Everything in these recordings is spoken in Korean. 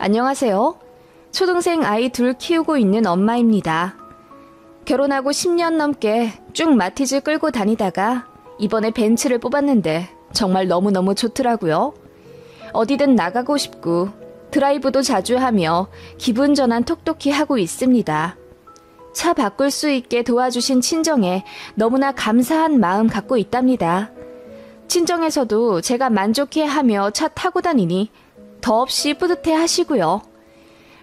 안녕하세요. 초등생 아이 둘 키우고 있는 엄마입니다. 결혼하고 10년 넘게 쭉 마티즈 끌고 다니다가 이번에 벤츠를 뽑았는데 정말 너무너무 좋더라고요. 어디든 나가고 싶고 드라이브도 자주 하며 기분 전환 톡톡히 하고 있습니다. 차 바꿀 수 있게 도와주신 친정에 너무나 감사한 마음 갖고 있답니다. 친정에서도 제가 만족해하며 차 타고 다니니 더없이 뿌듯해 하시고요.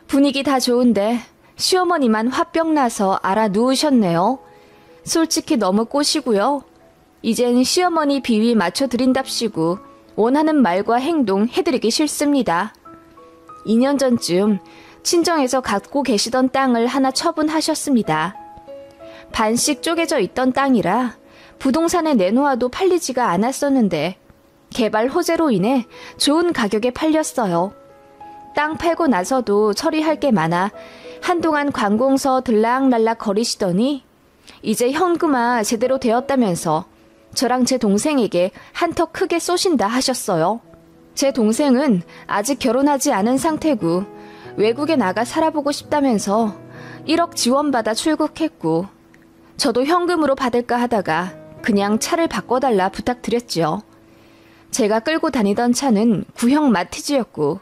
분위기 다 좋은데 시어머니만 화병 나서 알아 누우셨네요. 솔직히 너무 꼬시고요. 이젠 시어머니 비위 맞춰드린답시고 원하는 말과 행동 해드리기 싫습니다. 2년 전쯤 친정에서 갖고 계시던 땅을 하나 처분하셨습니다. 반씩 쪼개져 있던 땅이라 부동산에 내놓아도 팔리지가 않았었는데 개발 호재로 인해 좋은 가격에 팔렸어요. 땅 팔고 나서도 처리할 게 많아 한동안 관공서 들락날락 거리시더니 이제 현금화 제대로 되었다면서 저랑 제 동생에게 한턱 크게 쏘신다 하셨어요. 제 동생은 아직 결혼하지 않은 상태고 외국에 나가 살아보고 싶다면서 1억 지원받아 출국했고 저도 현금으로 받을까 하다가 그냥 차를 바꿔달라 부탁드렸죠. 제가 끌고 다니던 차는 구형 마티즈였고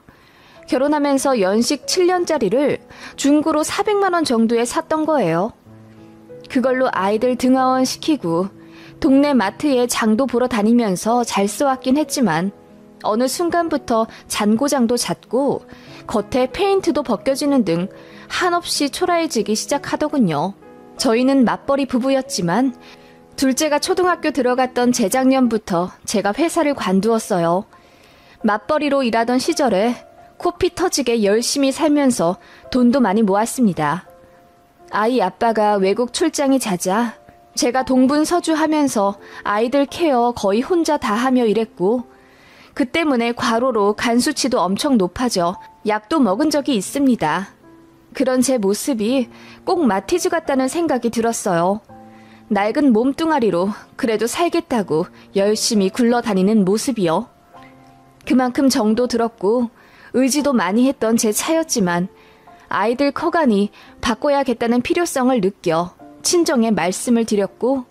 결혼하면서 연식 7년짜리를 중고로 400만 원 정도에 샀던 거예요. 그걸로 아이들 등하원 시키고 동네 마트에 장도 보러 다니면서 잘 써왔긴 했지만 어느 순간부터 잔고장도 잦고 겉에 페인트도 벗겨지는 등 한없이 초라해지기 시작하더군요. 저희는 맞벌이 부부였지만 둘째가 초등학교 들어갔던 재작년부터 제가 회사를 관두었어요. 맞벌이로 일하던 시절에 코피 터지게 열심히 살면서 돈도 많이 모았습니다. 아이 아빠가 외국 출장이 잦아 제가 동분서주하면서 아이들 케어 거의 혼자 다 하며 일했고 그 때문에 과로로 간 수치도 엄청 높아져 약도 먹은 적이 있습니다. 그런 제 모습이 꼭 마티즈 같다는 생각이 들었어요. 낡은 몸뚱아리로 그래도 살겠다고 열심히 굴러다니는 모습이요. 그만큼 정도 들었고 의지도 많이 했던 제 차였지만 아이들 커가니 바꿔야겠다는 필요성을 느껴 친정에 말씀을 드렸고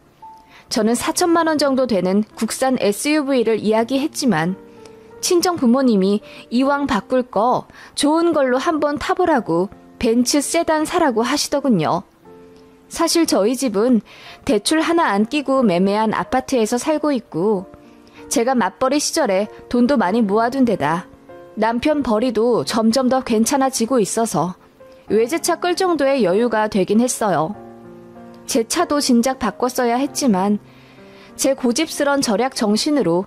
저는 4천만 원 정도 되는 국산 SUV를 이야기했지만 친정 부모님이 이왕 바꿀 거 좋은 걸로 한번 타보라고 벤츠 세단 사라고 하시더군요. 사실 저희 집은 대출 하나 안 끼고 매매한 아파트에서 살고 있고 제가 맞벌이 시절에 돈도 많이 모아둔 데다 남편 벌이도 점점 더 괜찮아지고 있어서 외제차 끌 정도의 여유가 되긴 했어요. 제 차도 진작 바꿨어야 했지만 제 고집스런 절약 정신으로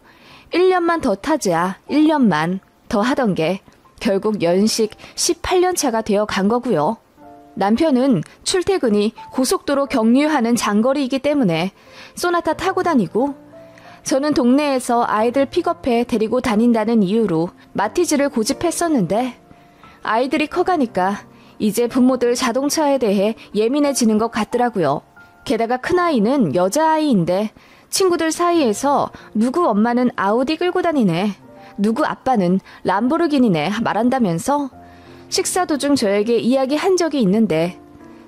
1년만 더 타자 1년만 더 하던 게 결국 연식 18년 차가 되어 간 거고요. 남편은 출퇴근이 고속도로 경유하는 장거리이기 때문에 소나타 타고 다니고 저는 동네에서 아이들 픽업해 데리고 다닌다는 이유로 마티즈를 고집했었는데 아이들이 커가니까 이제 부모들 자동차에 대해 예민해지는 것 같더라고요. 게다가 큰아이는 여자아이인데 친구들 사이에서 누구 엄마는 아우디 끌고 다니네, 누구 아빠는 람보르기니네 말한다면서 식사 도중 저에게 이야기한 적이 있는데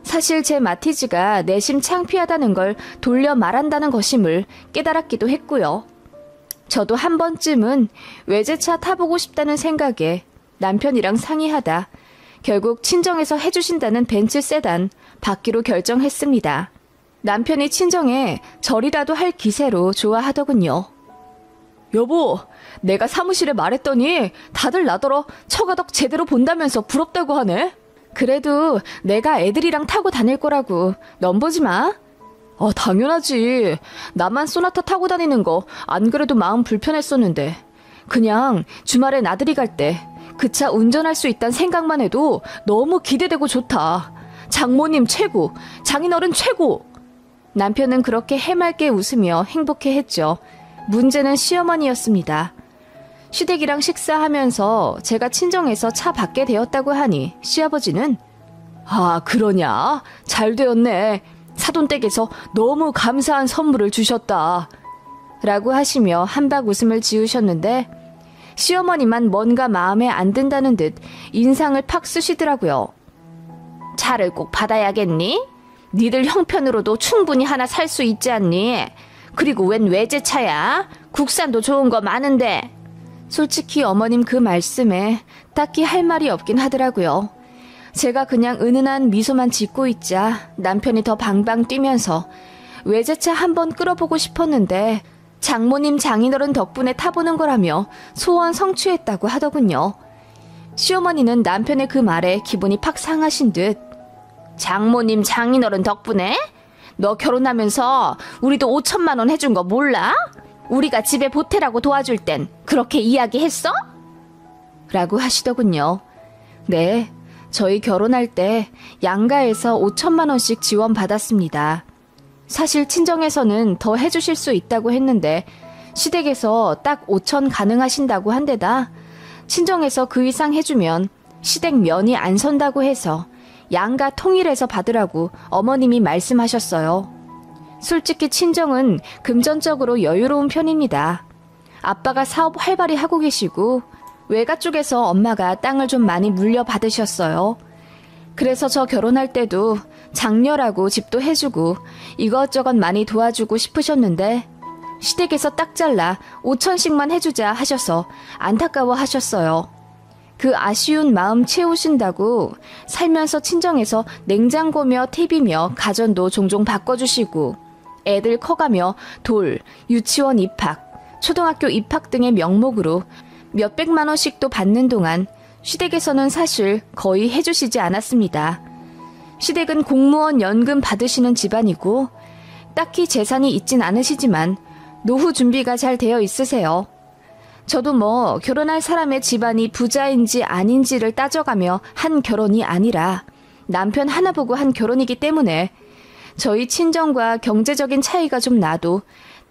사실 제 마티즈가 내심 창피하다는 걸 돌려 말한다는 것임을 깨달았기도 했고요. 저도 한 번쯤은 외제차 타보고 싶다는 생각에 남편이랑 상의하다 결국 친정에서 해주신다는 벤츠 세단 받기로 결정했습니다. 남편이 친정에 절이라도 할 기세로 좋아하더군요. 여보, 내가 사무실에 말했더니 다들 나더러 처가덕 제대로 본다면서 부럽다고 하네. 그래도 내가 애들이랑 타고 다닐 거라고 넘보지 마. 당연하지. 나만 소나타 타고 다니는 거 안 그래도 마음 불편했었는데 그냥 주말에 나들이 갈 때 그 차 운전할 수 있다는 생각만 해도 너무 기대되고 좋다. 장모님 최고, 장인어른 최고. 남편은 그렇게 해맑게 웃으며 행복해했죠. 문제는 시어머니였습니다. 시댁이랑 식사하면서 제가 친정에서 차 받게 되었다고 하니 시아버지는 그러냐? 잘 되었네. 사돈댁에서 너무 감사한 선물을 주셨다. 라고 하시며 한박 웃음을 지으셨는데 시어머니만 뭔가 마음에 안 든다는 듯 인상을 팍 쓰시더라고요. 차를 꼭 받아야겠니? 니들 형편으로도 충분히 하나 살 수 있지 않니? 그리고 웬 외제차야? 국산도 좋은 거 많은데. 솔직히 어머님 그 말씀에 딱히 할 말이 없긴 하더라고요. 제가 그냥 은은한 미소만 짓고 있자 남편이 더 방방 뛰면서 외제차 한번 끌어보고 싶었는데 장모님 장인어른 덕분에 타보는 거라며 소원 성취했다고 하더군요. 시어머니는 남편의 그 말에 기분이 팍 상하신 듯 장모님 장인어른 덕분에? 너 결혼하면서 우리도 5천만 원 해준 거 몰라? 우리가 집에 보태라고 도와줄 땐 그렇게 이야기했어? 라고 하시더군요. 네, 저희 결혼할 때 양가에서 5천만 원씩 지원받았습니다. 사실 친정에서는 더 해주실 수 있다고 했는데 시댁에서 딱 5천 가능하신다고 한 데다 친정에서 그 이상 해주면 시댁 면이 안 선다고 해서 양가 통일해서 받으라고 어머님이 말씀하셨어요. 솔직히 친정은 금전적으로 여유로운 편입니다. 아빠가 사업 활발히 하고 계시고 외가 쪽에서 엄마가 땅을 좀 많이 물려받으셨어요. 그래서 저 결혼할 때도 장녀라고 집도 해주고 이것저것 많이 도와주고 싶으셨는데 시댁에서 딱 잘라 5천씩만 해주자 하셔서 안타까워 하셨어요. 그 아쉬운 마음 채우신다고 살면서 친정에서 냉장고며 TV며 가전도 종종 바꿔주시고 애들 커가며 돌, 유치원 입학, 초등학교 입학 등의 명목으로 몇백만 원씩도 받는 동안 시댁에서는 사실 거의 해주시지 않았습니다. 시댁은 공무원 연금 받으시는 집안이고 딱히 재산이 있진 않으시지만 노후 준비가 잘 되어 있으세요. 저도 뭐 결혼할 사람의 집안이 부자인지 아닌지를 따져가며 한 결혼이 아니라 남편 하나 보고 한 결혼이기 때문에 저희 친정과 경제적인 차이가 좀 나도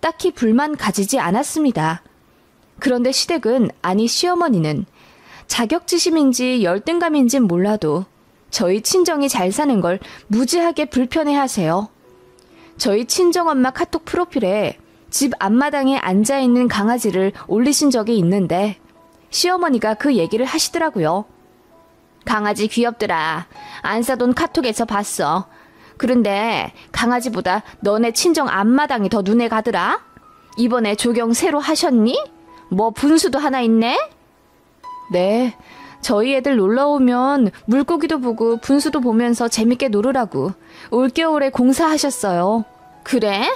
딱히 불만 가지지 않았습니다. 그런데 시댁은, 아니 시어머니는 자격지심인지 열등감인진 몰라도 저희 친정이 잘 사는 걸 무지하게 불편해하세요. 저희 친정엄마 카톡 프로필에 집 앞마당에 앉아있는 강아지를 올리신 적이 있는데 시어머니가 그 얘기를 하시더라고요. 강아지 귀엽더라. 안 사돈 카톡에서 봤어. 그런데 강아지보다 너네 친정 앞마당이 더 눈에 가더라. 이번에 조경 새로 하셨니? 뭐 분수도 하나 있네? 네, 저희 애들 놀러오면 물고기도 보고 분수도 보면서 재밌게 놀으라고 올겨울에 공사하셨어요. 그래?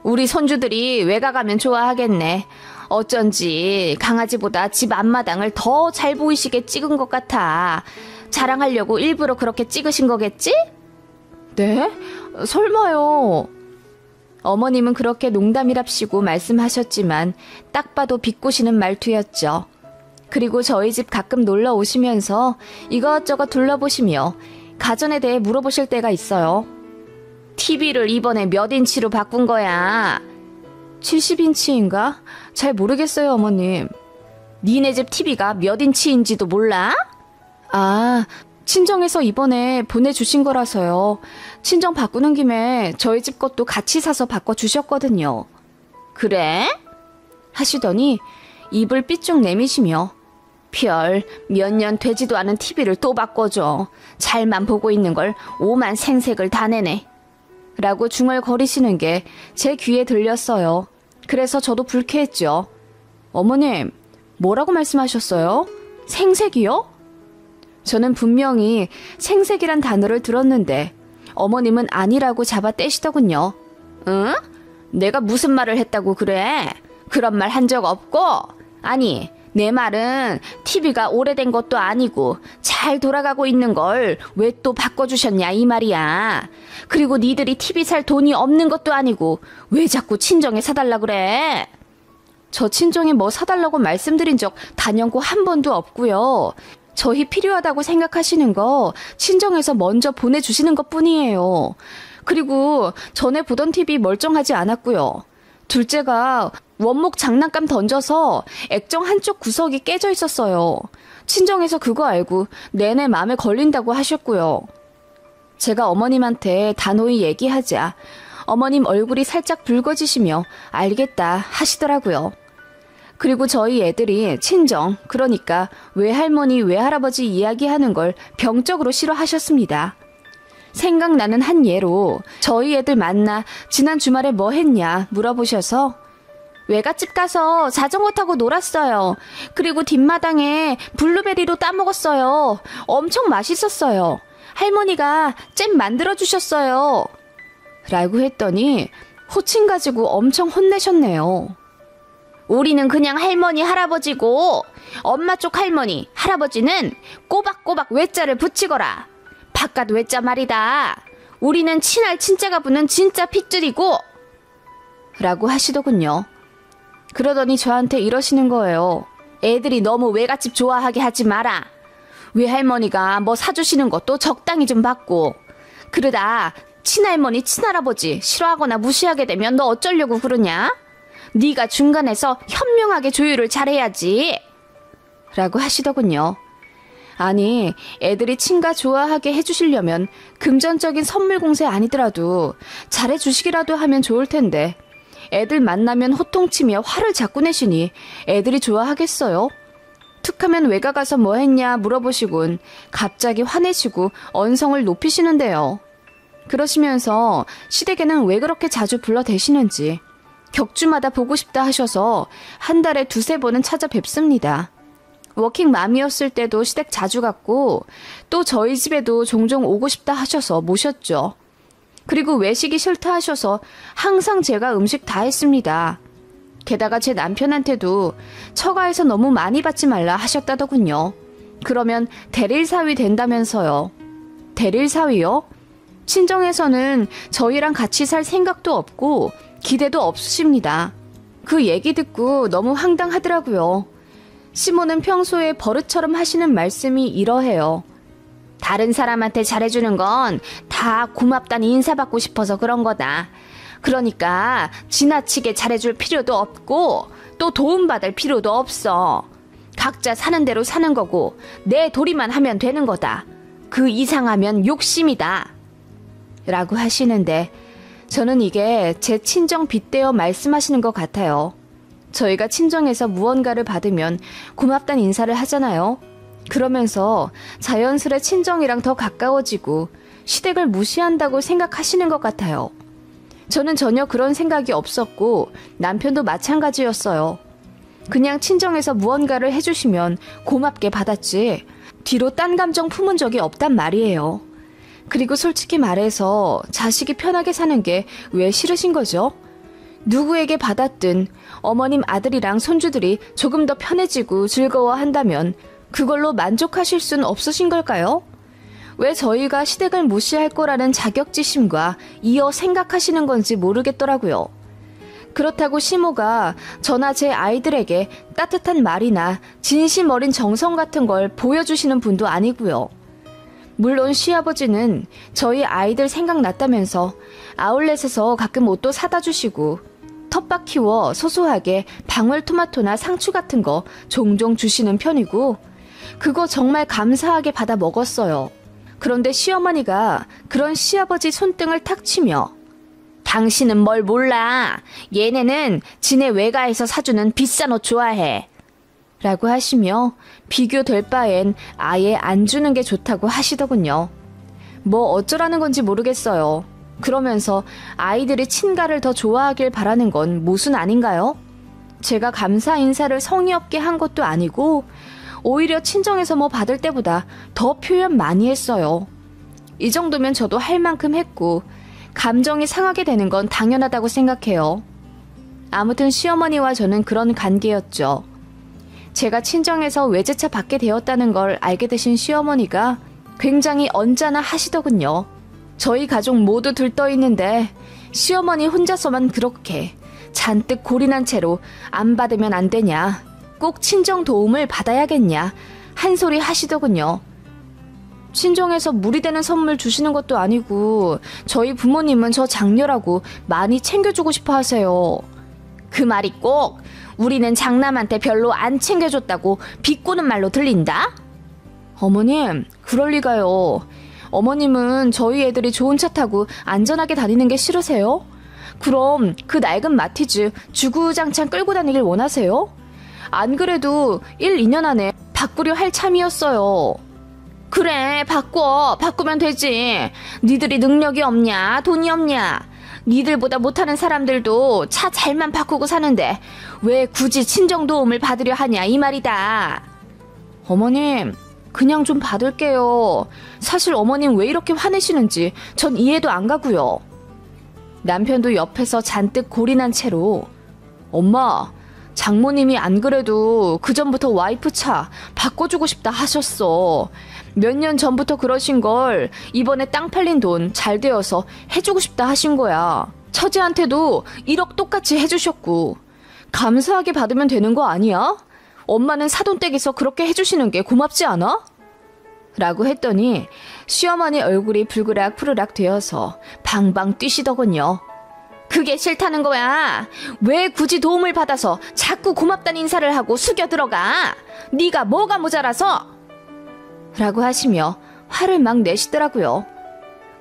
우리 손주들이 외가 가면 좋아하겠네. 어쩐지 강아지보다 집 앞마당을 더 잘 보이시게 찍은 것 같아. 자랑하려고 일부러 그렇게 찍으신 거겠지? 네? 설마요. 어머님은 그렇게 농담이랍시고 말씀하셨지만 딱 봐도 비꼬시는 말투였죠. 그리고 저희 집 가끔 놀러 오시면서 이것저것 둘러보시며 가전에 대해 물어보실 때가 있어요. TV를 이번에 몇 인치로 바꾼 거야? 70인치인가? 잘 모르겠어요, 어머님. 니네 집 TV가 몇 인치인지도 몰라? 아, 친정에서 이번에 보내주신 거라서요. 친정 바꾸는 김에 저희 집 것도 같이 사서 바꿔주셨거든요. 그래? 하시더니 입을 삐쭉 내미시며 별 몇 년 되지도 않은 TV를 또 바꿔줘. 잘만 보고 있는 걸 오만 생색을 다 내네. 라고 중얼거리시는 게 제 귀에 들렸어요. 그래서 저도 불쾌했죠. 어머님, 뭐라고 말씀하셨어요? 생색이요? 저는 분명히 생색이란 단어를 들었는데 어머님은 아니라고 잡아 떼시더군요. 응? 내가 무슨 말을 했다고 그래? 그런 말 한 적 없고? 아니, 내 말은 TV가 오래된 것도 아니고 잘 돌아가고 있는 걸 왜 또 바꿔주셨냐 이 말이야. 그리고 니들이 TV 살 돈이 없는 것도 아니고 왜 자꾸 친정에 사달라 그래? 저 친정에 뭐 사달라고 말씀드린 적 단연코 한 번도 없고요. 저희 필요하다고 생각하시는 거 친정에서 먼저 보내주시는 것뿐이에요. 그리고 전에 보던 TV 멀쩡하지 않았고요. 둘째가 원목 장난감 던져서 액정 한쪽 구석이 깨져 있었어요. 친정에서 그거 알고 내내 마음에 걸린다고 하셨고요. 제가 어머님한테 단호히 얘기하자 어머님 얼굴이 살짝 붉어지시며 알겠다 하시더라고요. 그리고 저희 애들이 친정, 그러니까 외할머니, 외할아버지 이야기하는 걸 병적으로 싫어하셨습니다. 생각나는 한 예로 저희 애들 만나 지난 주말에 뭐 했냐 물어보셔서 외갓집 가서 자전거 타고 놀았어요. 그리고 뒷마당에 블루베리로 따먹었어요. 엄청 맛있었어요. 할머니가 잼 만들어주셨어요. 라고 했더니 호칭 가지고 엄청 혼내셨네요. 우리는 그냥 할머니, 할아버지고 엄마 쪽 할머니, 할아버지는 꼬박꼬박 외자를 붙이거라. 바깥 외자 말이다. 우리는 친할 친자가 부는 진짜 핏줄이고 라고 하시더군요. 그러더니 저한테 이러시는 거예요. 애들이 너무 외갓집 좋아하게 하지 마라. 외할머니가 뭐 사주시는 것도 적당히 좀 받고 그러다 친할머니, 친할아버지 싫어하거나 무시하게 되면 너 어쩌려고 그러냐? 네가 중간에서 현명하게 조율을 잘해야지. 라고 하시더군요. 아니, 애들이 친가 좋아하게 해주시려면 금전적인 선물 공세 아니더라도 잘해주시기라도 하면 좋을 텐데 애들 만나면 호통치며 화를 자꾸 내시니 애들이 좋아하겠어요? 툭하면 외가 가서 뭐 했냐 물어보시곤 갑자기 화내시고 언성을 높이시는데요. 그러시면서 시댁에는 왜 그렇게 자주 불러대시는지 격주마다 보고 싶다 하셔서 한 달에 2-3번은 찾아뵙습니다. 워킹맘이었을 때도 시댁 자주 갔고 또 저희 집에도 종종 오고 싶다 하셔서 모셨죠. 그리고 외식이 싫다 하셔서 항상 제가 음식 다 했습니다. 게다가 제 남편한테도 처가에서 너무 많이 받지 말라 하셨다더군요. 그러면 대릴사위 된다면서요. 대릴사위요? 친정에서는 저희랑 같이 살 생각도 없고 기대도 없으십니다. 그 얘기 듣고 너무 황당하더라고요. 시모는 평소에 버릇처럼 하시는 말씀이 이러해요. 다른 사람한테 잘해주는 건 다 고맙다는 인사받고 싶어서 그런 거다. 그러니까 지나치게 잘해줄 필요도 없고 또 도움받을 필요도 없어. 각자 사는 대로 사는 거고 내 도리만 하면 되는 거다. 그 이상하면 욕심이다. 라고 하시는데 저는 이게 제 친정 빗대어 말씀하시는 것 같아요. 저희가 친정에서 무언가를 받으면 고맙다는 인사를 하잖아요. 그러면서 자연스레 친정이랑 더 가까워지고 시댁을 무시한다고 생각하시는 것 같아요. 저는 전혀 그런 생각이 없었고 남편도 마찬가지였어요. 그냥 친정에서 무언가를 해주시면 고맙게 받았지 뒤로 딴 감정 품은 적이 없단 말이에요. 그리고 솔직히 말해서 자식이 편하게 사는 게 왜 싫으신 거죠? 누구에게 받았든 어머님 아들이랑 손주들이 조금 더 편해지고 즐거워한다면 그걸로 만족하실 순 없으신 걸까요? 왜 저희가 시댁을 무시할 거라는 자격지심과 이어 생각하시는 건지 모르겠더라고요. 그렇다고 시모가 저나 제 아이들에게 따뜻한 말이나 진심 어린 정성 같은 걸 보여주시는 분도 아니고요. 물론 시아버지는 저희 아이들 생각났다면서 아울렛에서 가끔 옷도 사다 주시고 텃밭 키워 소소하게 방울토마토나 상추 같은 거 종종 주시는 편이고 그거 정말 감사하게 받아 먹었어요. 그런데 시어머니가 그런 시아버지 손등을 탁 치며 당신은 뭘 몰라. 얘네는 지네 외가에서 사주는 비싼 옷 좋아해. 라고 하시며 비교될 바엔 아예 안 주는 게 좋다고 하시더군요. 뭐 어쩌라는 건지 모르겠어요. 그러면서 아이들이 친가를 더 좋아하길 바라는 건 모순 아닌가요? 제가 감사 인사를 성의 없게 한 것도 아니고 오히려 친정에서 뭐 받을 때보다 더 표현 많이 했어요. 이 정도면 저도 할 만큼 했고 감정이 상하게 되는 건 당연하다고 생각해요. 아무튼 시어머니와 저는 그런 관계였죠. 제가 친정에서 외제차 받게 되었다는 걸 알게 되신 시어머니가 굉장히 언짢아 하시더군요. 저희 가족 모두 들떠 있는데 시어머니 혼자서만 그렇게 잔뜩 골인한 채로 안 받으면 안 되냐, 꼭 친정 도움을 받아야겠냐 한 소리 하시더군요. 친정에서 무리되는 선물 주시는 것도 아니고 저희 부모님은 저 장녀라고 많이 챙겨주고 싶어 하세요. 그 말이 꼭 우리는 장남한테 별로 안 챙겨줬다고 비꼬는 말로 들린다? 어머님, 그럴 리가요. 어머님은 저희 애들이 좋은 차 타고 안전하게 다니는 게 싫으세요? 그럼 그 낡은 마티즈 주구장창 끌고 다니길 원하세요? 안 그래도 1, 2년 안에 바꾸려 할 참이었어요. 그래, 바꾸면 되지. 니들이 능력이 없냐, 돈이 없냐. 니들보다 못하는 사람들도 차 잘만 바꾸고 사는데 왜 굳이 친정 도움을 받으려 하냐 이 말이다. 어머님, 그냥 좀 받을게요. 사실 어머님 왜 이렇게 화내시는지 전 이해도 안 가고요. 남편도 옆에서 잔뜩 골인한 채로 엄마, 장모님이 안 그래도 그전부터 와이프 차 바꿔주고 싶다 하셨어. 몇 년 전부터 그러신 걸 이번에 땅 팔린 돈 잘 되어서 해주고 싶다 하신 거야. 처제한테도 1억 똑같이 해주셨고 감사하게 받으면 되는 거 아니야? 엄마는 사돈댁에서 그렇게 해주시는 게 고맙지 않아? 라고 했더니 시어머니 얼굴이 불그락 푸르락 되어서 방방 뛰시더군요. 그게 싫다는 거야. 왜 굳이 도움을 받아서 자꾸 고맙다는 인사를 하고 숙여 들어가? 네가 뭐가 모자라서? 라고 하시며 화를 막 내시더라고요.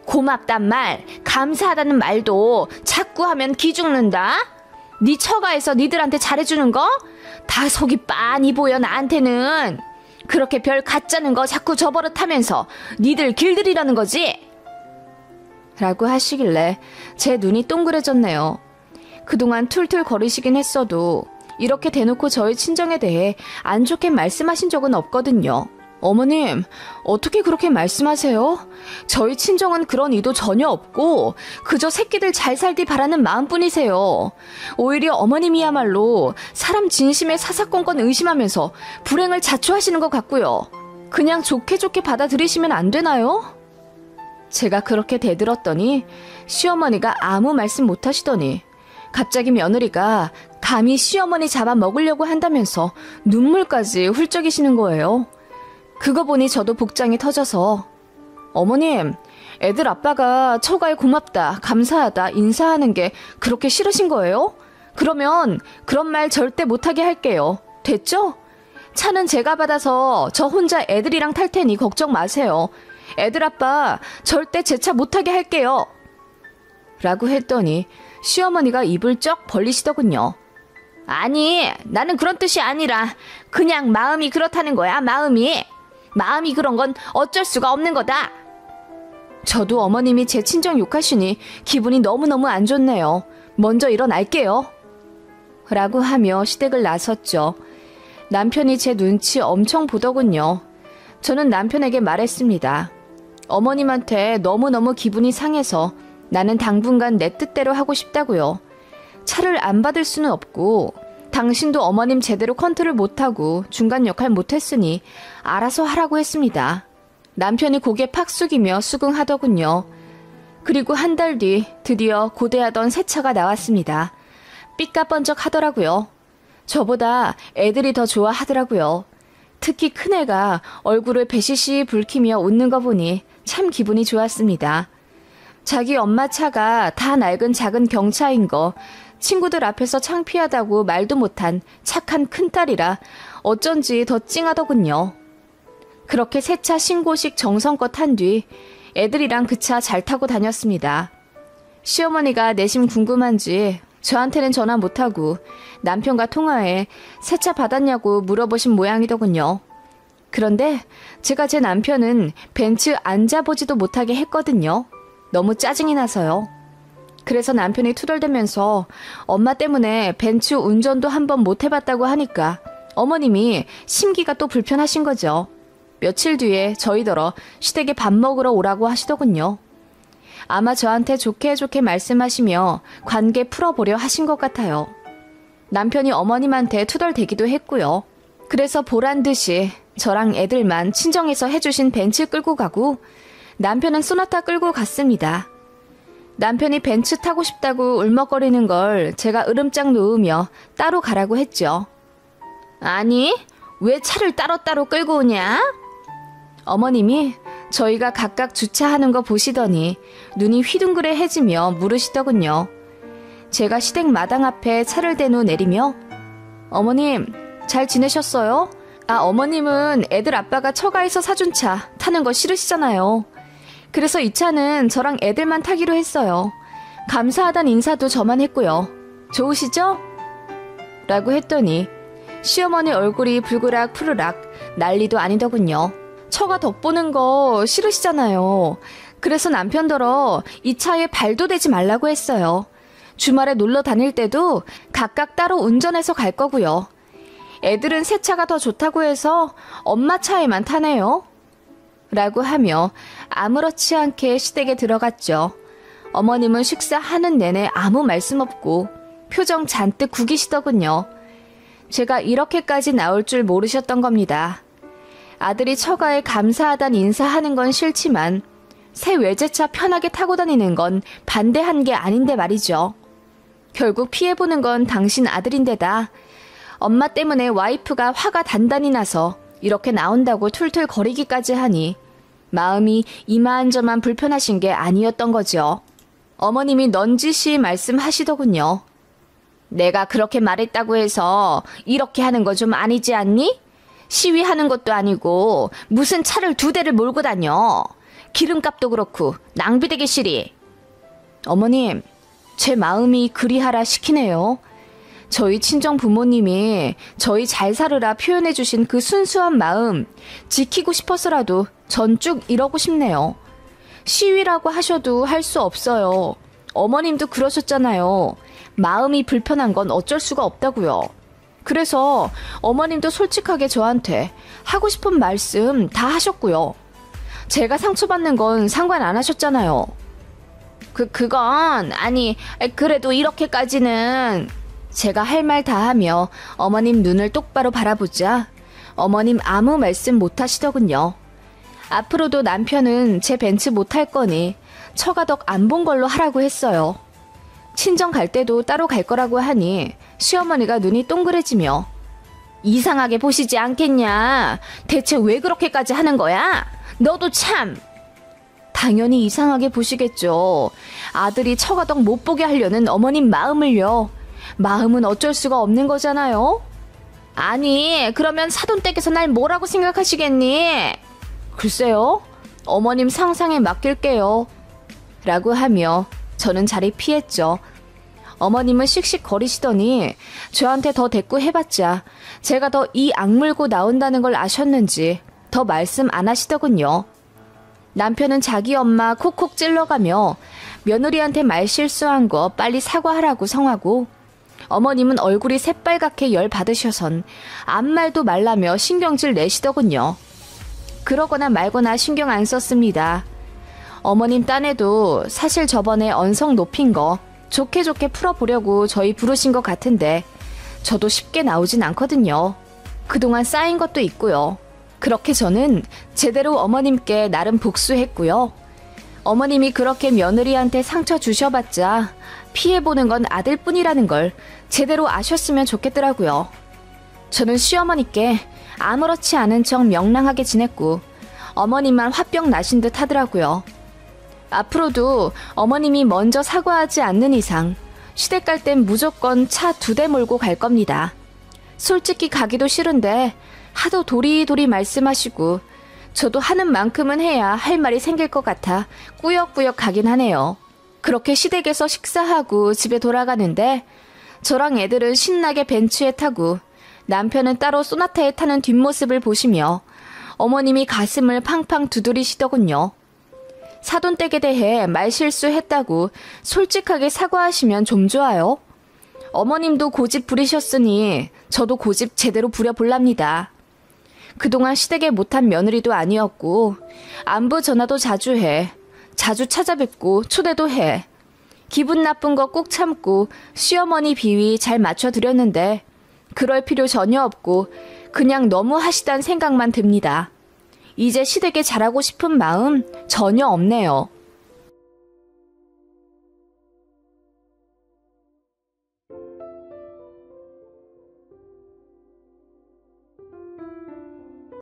고맙단 말, 감사하다는 말도 자꾸 하면 기 죽는다? 네 처가에서 니들한테 잘해주는 거? 다 속이 빤히 보여 나한테는. 그렇게 별 가짜는 거 자꾸 저버릇하면서 니들 길들이라는 거지? 라고 하시길래 제 눈이 동그래졌네요. 그동안 툴툴 거리시긴 했어도 이렇게 대놓고 저희 친정에 대해 안 좋게 말씀하신 적은 없거든요. 어머님, 어떻게 그렇게 말씀하세요? 저희 친정은 그런 의도 전혀 없고 그저 새끼들 잘 살디 바라는 마음뿐이세요. 오히려 어머님이야말로 사람 진심에 사사건건 의심하면서 불행을 자초하시는 것 같고요. 그냥 좋게 받아들이시면 안 되나요? 제가 그렇게 대들었더니 시어머니가 아무 말씀 못하시더니 갑자기 며느리가 감히 시어머니 잡아먹으려고 한다면서 눈물까지 훌쩍이시는 거예요. 그거 보니 저도 복장이 터져서 어머님, 애들 아빠가 처가에 고맙다, 감사하다, 인사하는 게 그렇게 싫으신 거예요? 그러면 그런 말 절대 못하게 할게요. 됐죠? 차는 제가 받아서 저 혼자 애들이랑 탈 테니 걱정 마세요. 애들 아빠 절대 제 차 못하게 할게요. 라고 했더니 시어머니가 입을 쩍 벌리시더군요. 아니, 나는 그런 뜻이 아니라 그냥 마음이 그렇다는 거야, 마음이. 마음이 그런 건 어쩔 수가 없는 거다. 저도 어머님이 제 친정 욕하시니 기분이 너무너무 안 좋네요. 먼저 일어날게요. 라고 하며 시댁을 나섰죠. 남편이 제 눈치 엄청 보더군요. 저는 남편에게 말했습니다. 어머님한테 너무너무 기분이 상해서 나는 당분간 내 뜻대로 하고 싶다고요. 차를 안 받을 수는 없고 당신도 어머님 제대로 컨트롤 못하고 중간 역할 못했으니 알아서 하라고 했습니다. 남편이 고개 팍 숙이며 수긍하더군요. 그리고 한 달 뒤 드디어 고대하던 새 차가 나왔습니다. 삐까번쩍 하더라고요. 저보다 애들이 더 좋아하더라고요. 특히 큰애가 얼굴을 배시시 붉히며 웃는 거 보니 참 기분이 좋았습니다. 자기 엄마 차가 다 낡은 작은 경차인 거 친구들 앞에서 창피하다고 말도 못한 착한 큰딸이라 어쩐지 더 찡하더군요. 그렇게 새 차 신고식 정성껏 한 뒤 애들이랑 그 차 잘 타고 다녔습니다. 시어머니가 내심 궁금한지 저한테는 전화 못하고 남편과 통화해 새 차 받았냐고 물어보신 모양이더군요. 그런데 제가 제 남편은 벤츠 앉아보지도 못하게 했거든요. 너무 짜증이 나서요. 그래서 남편이 투덜대면서 엄마 때문에 벤츠 운전도 한번 못 해봤다고 하니까 어머님이 심기가 또 불편하신 거죠. 며칠 뒤에 저희더러 시댁에 밥 먹으러 오라고 하시더군요. 아마 저한테 좋게 말씀하시며 관계 풀어보려 하신 것 같아요. 남편이 어머님한테 투덜대기도 했고요. 그래서 보란 듯이 저랑 애들만 친정에서 해주신 벤츠 끌고 가고 남편은 소나타 끌고 갔습니다. 남편이 벤츠 타고 싶다고 울먹거리는 걸 제가 으름장 놓으며 따로 가라고 했죠. 아니, 왜 차를 따로따로 끌고 오냐? 어머님이 저희가 각각 주차하는 거 보시더니 눈이 휘둥그레해지며 물으시더군요. 제가 시댁 마당 앞에 차를 대놓 내리며 어머님, 잘 지내셨어요? 어머님은 애들 아빠가 처가에서 사준 차 타는 거 싫으시잖아요. 그래서 이 차는 저랑 애들만 타기로 했어요. 감사하단 인사도 저만 했고요. 좋으시죠? 라고 했더니 시어머니 얼굴이 불그락 푸르락 난리도 아니더군요. 처가 덕보는 거 싫으시잖아요. 그래서 남편더러 이 차에 발도 대지 말라고 했어요. 주말에 놀러 다닐 때도 각각 따로 운전해서 갈 거고요. 애들은 새 차가 더 좋다고 해서 엄마 차에만 타네요. 라고 하며 아무렇지 않게 시댁에 들어갔죠. 어머님은 식사하는 내내 아무 말씀 없고 표정 잔뜩 구기시더군요. 제가 이렇게까지 나올 줄 모르셨던 겁니다. 아들이 처가에 감사하단 인사하는 건 싫지만 새 외제차 편하게 타고 다니는 건 반대한 게 아닌데 말이죠. 결국 피해보는 건 당신 아들인데다 엄마 때문에 와이프가 화가 단단히 나서 이렇게 나온다고 툴툴 거리기까지 하니 마음이 이만저만 불편하신 게 아니었던 거죠. 어머님이 넌지시 말씀하시더군요. 내가 그렇게 말했다고 해서 이렇게 하는 거 좀 아니지 않니? 시위하는 것도 아니고 무슨 차를 2대를 몰고 다녀. 기름값도 그렇고 낭비되기 싫이. 어머님, 제 마음이 그리하라 시키네요. 저희 친정 부모님이 저희 잘 살으라 표현해 주신 그 순수한 마음 지키고 싶어서라도 전 쭉 이러고 싶네요. 시위라고 하셔도 할 수 없어요. 어머님도 그러셨잖아요. 마음이 불편한 건 어쩔 수가 없다고요. 그래서 어머님도 솔직하게 저한테 하고 싶은 말씀 다 하셨고요. 제가 상처받는 건 상관 안 하셨잖아요. 그건 아니 그래도 이렇게까지는. 제가 할 말 다 하며 어머님 눈을 똑바로 바라보자 어머님 아무 말씀 못 하시더군요. 앞으로도 남편은 제 벤츠 못 탈 거니 처가덕 안 본 걸로 하라고 했어요. 친정 갈 때도 따로 갈 거라고 하니 시어머니가 눈이 동그래지며 이상하게 보시지 않겠냐? 대체 왜 그렇게까지 하는 거야? 너도 참. 당연히 이상하게 보시겠죠. 아들이 처가덕 못 보게 하려는 어머님 마음을요. 마음은 어쩔 수가 없는 거잖아요. 아니, 그러면 사돈댁에서 날 뭐라고 생각하시겠니? 글쎄요, 어머님 상상에 맡길게요. 라고 하며 저는 자리 피했죠. 어머님은 씩씩거리시더니 저한테 더 대꾸해봤자 제가 더 이 악물고 나온다는 걸 아셨는지 더 말씀 안 하시더군요. 남편은 자기 엄마 콕콕 찔러가며 며느리한테 말실수한 거 빨리 사과하라고 성하고 어머님은 얼굴이 새빨갛게 열받으셔선 아무 말도 말라며 신경질 내시더군요. 그러거나 말거나 신경 안 썼습니다. 어머님 딴에도 사실 저번에 언성 높인 거 좋게 좋게 풀어보려고 저희 부르신 것 같은데 저도 쉽게 나오진 않거든요. 그동안 쌓인 것도 있고요. 그렇게 저는 제대로 어머님께 나름 복수했고요. 어머님이 그렇게 며느리한테 상처 주셔봤자 피해보는 건 아들뿐이라는 걸 제대로 아셨으면 좋겠더라고요. 저는 시어머니께 아무렇지 않은 척 명랑하게 지냈고 어머님만 화병 나신 듯 하더라고요. 앞으로도 어머님이 먼저 사과하지 않는 이상 시댁 갈 땐 무조건 차 2대 몰고 갈 겁니다. 솔직히 가기도 싫은데 하도 도리도리 말씀하시고 저도 하는 만큼은 해야 할 말이 생길 것 같아 꾸역꾸역 가긴 하네요. 그렇게 시댁에서 식사하고 집에 돌아가는데 저랑 애들은 신나게 벤츠에 타고 남편은 따로 소나타에 타는 뒷모습을 보시며 어머님이 가슴을 팡팡 두드리시더군요. 사돈댁에 대해 말실수했다고 솔직하게 사과하시면 좀 좋아요. 어머님도 고집 부리셨으니 저도 고집 제대로 부려볼랍니다. 그동안 시댁에 못한 며느리도 아니었고 안부 전화도 자주 해. 자주 찾아뵙고 초대도 해. 기분 나쁜 거 꼭 참고 시어머니 비위 잘 맞춰드렸는데 그럴 필요 전혀 없고 그냥 너무 하시단 생각만 듭니다. 이제 시댁에 잘하고 싶은 마음 전혀 없네요.